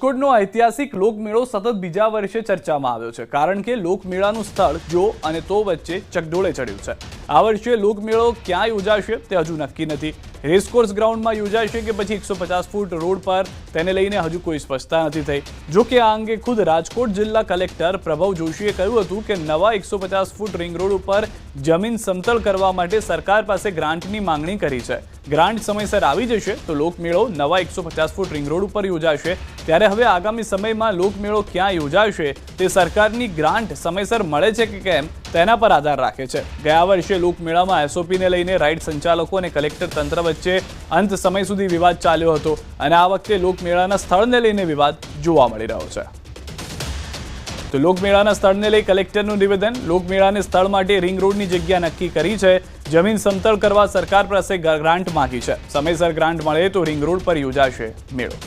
રાજકોટનો ઐતિહાસિક લોકમેળો સતત બીજા વર્ષે ચર્ચામાં આવ્યો છે, કારણ કે લોકમેળાનું સ્થળ જો અને તો વચ્ચે ચકડોળે ચડ્યું છે। આ વર્ષે લોકમેળો ક્યાં યોજાશે તે હજુ નક્કી નથી। રેસકોર્સ ગ્રાઉન્ડમાં યોજાશે કે પછી 150 ફૂટ રોડ પર, તેને લઈને હજુ કોઈ સ્પષ્ટતા નથી થઈ। જો કે આ અંગે ખુદ રાજકોટ જિલ્લા કલેક્ટર પ્રભવ જોશીએ કહ્યું હતું કે નવા 150 ફૂટ રિંગ રોડ ઉપર જમીન સમતલ કરવા માટે સરકાર પાસે ગ્રાન્ટની માંગણી કરી છે। ગ્રાન્ટ સમયસર આવી જશે તો લોકમેળો નવા 150 ફૂટ રિંગ રોડ ઉપર યોજાશે। ત્યારે હવે આગામી સમયમાં લોકમેળો ક્યાં યોજાશે તે સરકારની ગ્રાન્ટ સમયસર મળે છે કે કેમ તેના પર આધાર રાખે છે। ગયા વર્ષે લોકમેળામાં એસઓપીને લઈને રાઇડ સંચાલકો અને કલેક્ટર તંત્ર વચ્ચે અંત સમય સુધી વિવાદ ચાલ્યો હતો અને આ વખતે લોકમેળાના સ્થળને લઈને વિવાદ જોવા મળી રહ્યો છે। તો લોકમેળાના સ્થળને લઈ કલેક્ટરનું નિવેદન, લોકમેળાને સ્થળ માટે રિંગ રોડની જગ્યા નક્કી કરી છે। જમીન સમતલ કરવા સરકાર પાસે ગ્રાન્ટ માંગી છે। સમયસર ગ્રાન્ટ મળે તો રિંગ રોડ પર યોજાશે મેળો।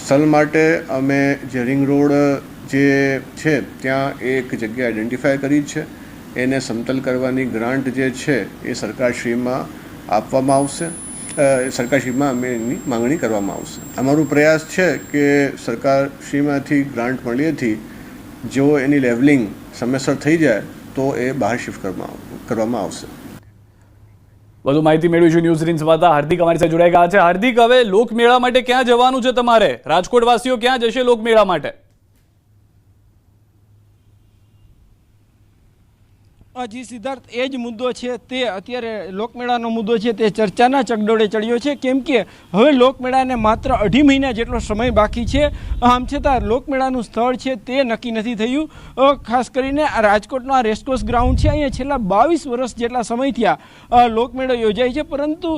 સ્થળ માટે અમે જે રિંગ રોડ જે છે ત્યાં એક જગ્યા આઈડેન્ટિફાય કરી છે, એને સમતલ કરવાની ગ્રાન્ટ જે છે એ સરકારશ્રીમાં આપવામાં આવશે। સરકારશ્રીમાં અમે એની માંગણી કરવામાં આવશે। અમારો પ્રયાસ છે કે સરકારશ્રીમાંથી ગ્રાન્ટ મળ્યેથી જો એની લેવલિંગ સમયસર થઈ જાય તો એ બહાર શિફ્ટ કરવામાં આવશે। વધુ માહિતી મેળવીશું ન્યૂઝ રીન સંવાદદાતા હાર્દિક અમારી સાથે જોડાઈ ગયા છે। હાર્દિક, હવે લોકમેળા માટે ક્યાં જવાનું છે તમારે? રાજકોટવાસીઓ ક્યાં જશે લોકમેળા માટે? જી સિદ્ધાર્થ, એ જ મુદ્દો છે તે અત્યારે લોકમેળાનો મુદ્દો છે તે ચર્ચાના ચકડોળે ચડ્યો છે, કેમ કે હવે લોકમેળાને માત્ર 2.5 મહિના જેટલો સમય બાકી છે। આમ છતાં લોકમેળાનું સ્થળ છે તે નક્કી નથી થયું। ખાસ કરીને આ રાજકોટનો આ રેસકોર્સ ગ્રાઉન્ડ છે, અહીંયા છેલ્લા 22 વર્ષ જેટલા સમયથી આ લોકમેળો યોજાય છે, પરંતુ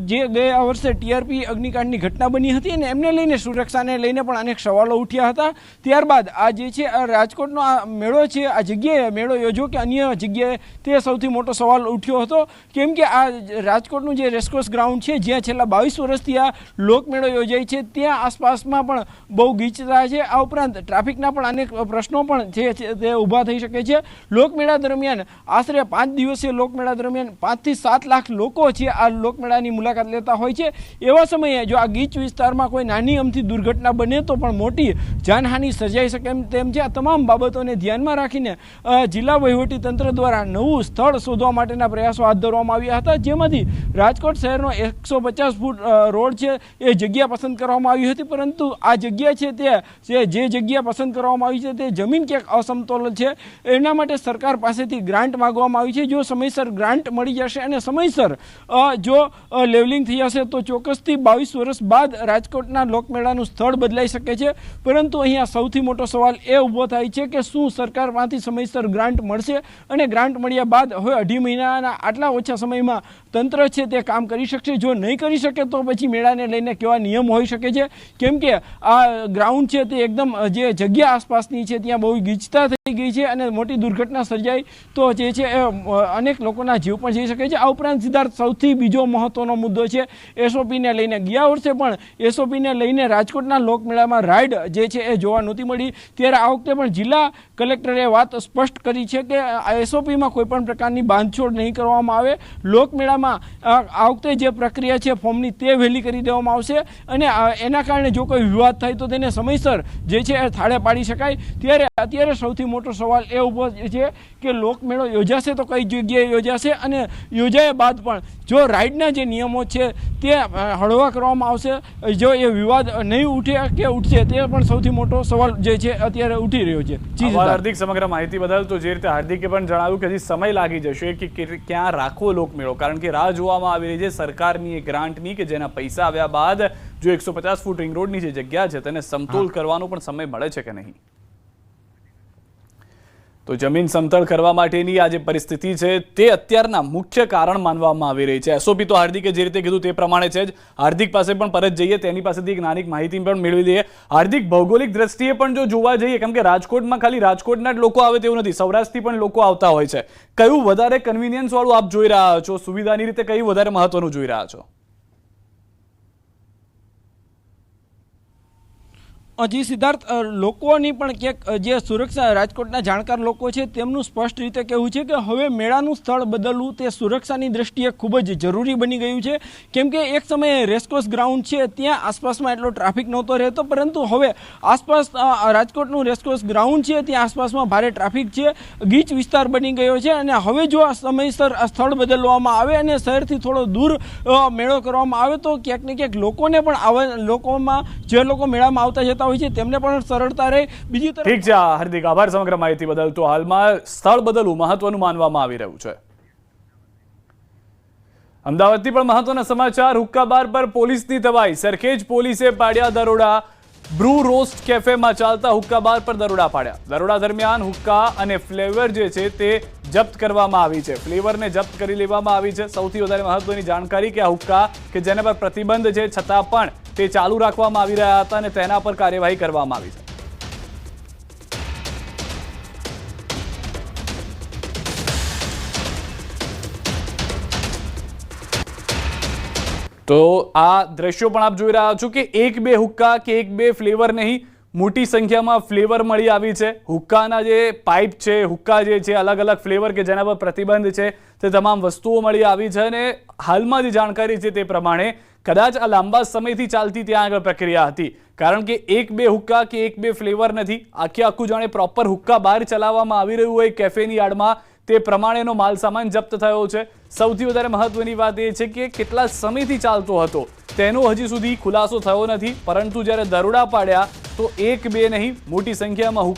જે ગયા વર્ષે ટીઆરપી અગ્નિકાંડની ઘટના બની હતી અને એમને લઈને સુરક્ષાને લઈને પણ અનેક સવાલો ઉઠ્યા હતા। ત્યારબાદ આ જે છે રાજકોટનો આ મેળો છે, આ જગ્યાએ મેળો યોજો કે અન્ય જગ્યાએ, તે સૌથી મોટો સવાલ ઉઠ્યો હતો, કેમ કે આ રાજકોટનું જે રેસકોર્સ ગ્રાઉન્ડ છે જ્યાં છેલ્લા 22 વર્ષથી આ લોકમેળો યોજાય છે, ત્યાં આસપાસમાં પણ બહુ ગીચતા છે। આ ઉપરાંત ટ્રાફિકના પણ અનેક પ્રશ્નો પણ છે તે ઊભા થઈ શકે છે। લોકમેળા દરમિયાન આશરે 5 દિવસીય લોકમેળા દરમિયાન 5 થી 7 લાખ લોકો છે આ લોકમેળાની મુલાકાત લેતા હોય છે। એવા સમયે જો આ ગીચ વિસ્તારમાં કોઈ નાની અમથી દુર્ઘટના બને તો પણ મોટી જાનહાનિ સર્જાઈ શકે તેમ છે। આ તમામ બાબતોને ધ્યાનમાં રાખીને જિલ્લા વહીવટી તંત્ર દ્વારા નવું સ્થળ શોધવા માટેના પ્રયાસો હાથ ધરવામાં આવ્યા હતા, જેમાંથી રાજકોટ શહેરનો 150 ફૂટ રોડ છે એ જગ્યા પસંદ કરવામાં આવી હતી, પરંતુ આ જગ્યા છે તે જે જગ્યા પસંદ કરવામાં આવી છે તે જમીન ક્યાંક અસમતોલ છે। એના માટે સરકાર પાસેથી ગ્રાન્ટ માંગવામાં આવી છે। જો સમયસર ગ્રાન્ટ મળી જશે અને સમયસર જો લેવલિંગ થઈ જશે તો ચોક્કસથી 22 વર્ષ બાદ રાજકોટના લોકમેળાનું સ્થળ બદલાઈ શકે છે। પરંતુ અહીંયા સૌથી મોટો સવાલ એ ઊભો થાય છે કે શું સરકારમાંથી સમયસર ગ્રાન્ટ મળશે અને ગ્રાન્ટ મળ્યા બાદ હવે 2.5 મહિનાના આટલા ઓછા સમયમાં તંત્ર છે તે કામ કરી શકશે? જો નહીં કરી શકે તો પછી મેળાને લઈને કેવા નિયમ હોઈ શકે છે, કેમ કે આ ગ્રાઉન્ડ છે તે એકદમ જે જગ્યા આસપાસની છે ત્યાં બહુ ગીચતા થઈ ગઈ છે અને મોટી દુર્ઘટના સર્જાય તો જે છે એ અનેક લોકોના જીવ પણ જઈ શકે છે। આ ઉપરાંત સિદ્ધાર્થ, સૌથી બીજો મહત્વનો મુદ્દો છે એસઓપીને લઈને। ગયા વર્ષે પણ એસઓપીને લઈને રાજકોટના લોકમેળામાં રાઇડ જે છે એ જોવા નહોતી મળી, ત્યારે આ વખતે પણ જિલ્લા કલેક્ટરે વાત સ્પષ્ટ કરી છે કે એસઓપીમાં કોઈ પણ પ્રકારની બાંધછોડ નહીં કરવામાં આવે। લોકમેળામાં આ વખતે જે પ્રક્રિયા છે ફોર્મની તે વહેલી કરી દેવામાં આવશે અને એના કારણે જો કોઈ વિવાદ થાય તો તેને સમયસર જે છે એ થાળે પાડી શકાય। ત્યારે અત્યારે સૌથી મોટો સવાલ એ ઊભો છે કે લોકમેળો યોજાશે તો કઈ જગ્યાએ યોજાશે અને યોજાયા બાદ પણ જો રાઇડના જે નિયમો છે તે હળવા કરવામાં આવશે, જો એ વિવાદ નહીં ઉઠે કે ઉઠશે, તે પણ સૌથી મોટો સવાલ જે છે અત્યારે ઉઠી રહ્યો છે। હાર્દિક, સમગ્ર માહિતી બદલ। તો જે રીતે હાર્દિકે પણ જણાવ્યું કે હજી સમય લાગી જશે કે ક્યાં રાખવો લોકમેળો, કારણ કે રાહ જોવામાં આવી રહી છે સરકારની એક ગ્રાન્ટની કે જેના પૈસા આવ્યા બાદ જો 150 ફૂટ રિંગ રોડની જે જગ્યા છે તેને સમતોલ કરવાનો પણ સમય મળે છે કે નહીં। તો જમીન સમતળ કરવા માટેની આ જે પરિસ્થિતિ છે તે અત્યારના મુખ્ય કારણ માનવામાં આવી રહી છે। એસઓપી તો હાર્દિકે જે રીતે કીધું તે પ્રમાણે છે જ। હાર્દિક પાસે પણ પરત જઈએ, તેની પાસેથી એક નાની માહિતી પણ મેળવી લઈએ। હાર્દિક, ભૌગોલિક દ્રષ્ટિએ પણ જો જોવા જઈએ, કેમ કે રાજકોટમાં ખાલી રાજકોટના જ લોકો આવે તેવું નથી, સૌરાષ્ટ્રથી પણ લોકો આવતા હોય છે, કયું વધારે કન્વિનિયન્સ વાળું આપ જોઈ રહ્યા છો? સુવિધાની રીતે કયું વધારે મહત્વનું જોઈ રહ્યા છો? જી સિદ્ધાર્થ, લોકોની પણ ક્યાંક જે સુરક્ષા રાજકોટના જાણકાર લોકો છે તેમનું સ્પષ્ટ રીતે કહેવું છે કે હવે મેળાનું સ્થળ બદલવું તે સુરક્ષાની દ્રષ્ટિએ ખૂબ જ જરૂરી બની ગયું છે, કેમ કે એક સમયે રેસકોર્સ ગ્રાઉન્ડ છે ત્યાં આસપાસમાં એટલો ટ્રાફિક નહોતો રહેતો, પરંતુ હવે આસપાસ રાજકોટનું રેસકોર્સ ગ્રાઉન્ડ છે ત્યાં આસપાસમાં ભારે ટ્રાફિક છે, ગીચ વિસ્તાર બની ગયો છે, અને હવે જો આ સમયસર આ સ્થળ બદલવામાં આવે અને શહેરથી થોડો દૂર મેળો કરવામાં આવે તો ક્યાંક ને ક્યાંક લોકોને પણ લોકોમાં જે લોકો મેળામાં આવતા જતા હોય છે તેમને પણ સરળતા રહે. બીજી તરફ ઠીક છે હાર્દિક, આભાર સમગ્ર માહિતી બદલ. તો હાલમાં સ્થળ બદલવું મહત્વનું માનવામાં આવી રહ્યું છે. અમદાવાદથી પણ મહત્વના સમાચાર. હુક્કા બાર પર પોલીસની તવાઈ. સરખેજ પોલીસે પાડ્યા દરોડા. બ્રૂ રોસ્ટ કેફેમાં ચાલતા હુક્કા બાર પર દરોડા પાડ્યા. દરોડા દરમિયાન હુક્કા અને ફ્લેવર જે છે તે જપ્ત કરવામાં આવી છે. ફ્લેવરને જપ્ત કરી લેવામાં આવી છે. સૌથી વધારે મહત્વની જાણકારી કે આ હુક્કા કે જેના પર પ્રતિબંધ છે છતાં પણ તે ચાલુ રાખવામાં આવી રહ્યા હતા અને તેના પર કાર્યવાહી કરવામાં આવી છે. તો આ દ્રશ્યો પણ આપ જોઈ રહ્યા છો કે એક બે હુક્કા કે એક બે ફ્લેવર નહીં, મોટી સંખ્યામાં ફ્લેવર મળી આવી છે. હુક્કાના જે પાઇપ છે, હુક્કા જે છે અલગ અલગ ફ્લેવર કે જેના પર પ્રતિબંધ છે તે તમામ વસ્તુઓ મળી આવી છે. અને હાલમાં જે જાણકારી છે તે પ્રમાણે કદાચ આ લાંબા સમયથી ચાલતી ત્યાં આગળ પ્રક્રિયા હતી, કારણ કે એક બે હુક્કા કે એક બે ફ્લેવર નથી, આખું જાણે પ્રોપર હુક્કા બાર ચલાવવામાં આવી રહ્યું હોય કેફેની યાર્ડમાં તે પ્રમાણેનો માલ સામાન જપ્ત થયો છે. સૌથી વધારે મહત્વની વાત એ છે કે કેટલા સમયથી ચાલતો હતો તેનો હજી સુધી ખુલાસો થયો નથી, પરંતુ જ્યારે દરોડા પાડ્યા તો એક બે નહીં, મોટી સંખ્યામાં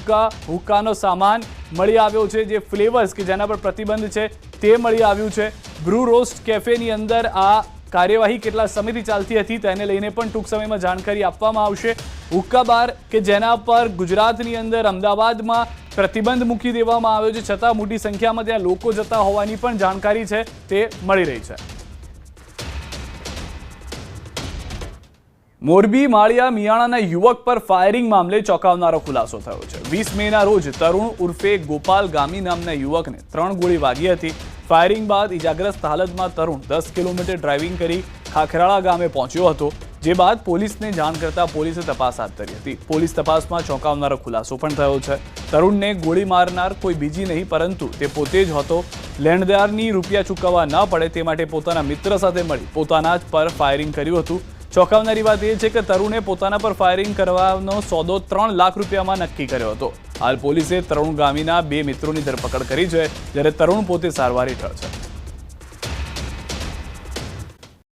હુક્કાનો સામાન મળી આવ્યો છે. જે ફ્લેવર્સ કે જેના પર પ્રતિબંધ છે તે મળી આવ્યું છે. બ્રૂ રોસ્ટ કેફેની અંદર આ કાર્યવાહી કેટલા સમયથી ચાલતી હતી તેને લઈને પણ ટૂંક સમયમાં જાણકારી આપવામાં આવશે. હુક્કા બાર કે જેના પર ગુજરાતની અંદર અમદાવાદમાં પ્રતિબંધ મૂકી દેવામાં આવ્યો છે છતાં મોટી સંખ્યામાં ત્યાં લોકો જતા હોવાની પણ જાણકારી છે તે મળી રહી છે. મોરબી માળિયા મિયાણાના યુવક પર ફાયરિંગ મામલે ચોંકાવનારો ખુલાસો થયો છે. 20 મેના રોજ તરુણ ઉર્ફે ગોપાલ ગામી નામના યુવકને 3 ગોળી વાગી હતી. ફાયરિંગ બાદ ઇજાગ્રસ્ત હાલતમાં તરુણ 10 કિલોમીટર ડ્રાઇવિંગ કરી ખાખરાળા ગામે પહોંચ્યો હતો, જે બાદ પોલીસને જાણ કરતા પોલીસે તપાસ હાથ ધરી હતી. પોલીસ તપાસમાં ચોંકાવનારો ખુલાસો પણ થયો છે. તરુણને ગોળી મારનાર કોઈ બીજી નહીં પરંતુ તે પોતે જ હતો. લેણદારની રૂપિયા ચૂકવવા ન પડે તે માટે પોતાના મિત્ર સાથે મળી પોતાના જ પર ફાયરિંગ કર્યું હતું. ચોંકાવનારી વાત એ છે કે તરુણે પોતાના પર ફાયરિંગ કરવાનો સોદો 3 લાખ રૂપિયામાં નક્કી કર્યો હતો. હાલ પોલીસે તરુણ ગામીના 2 મિત્રોની ધરપકડ કરી છે, જ્યારે તરુણ પોતે સારવાર હેઠળ છે.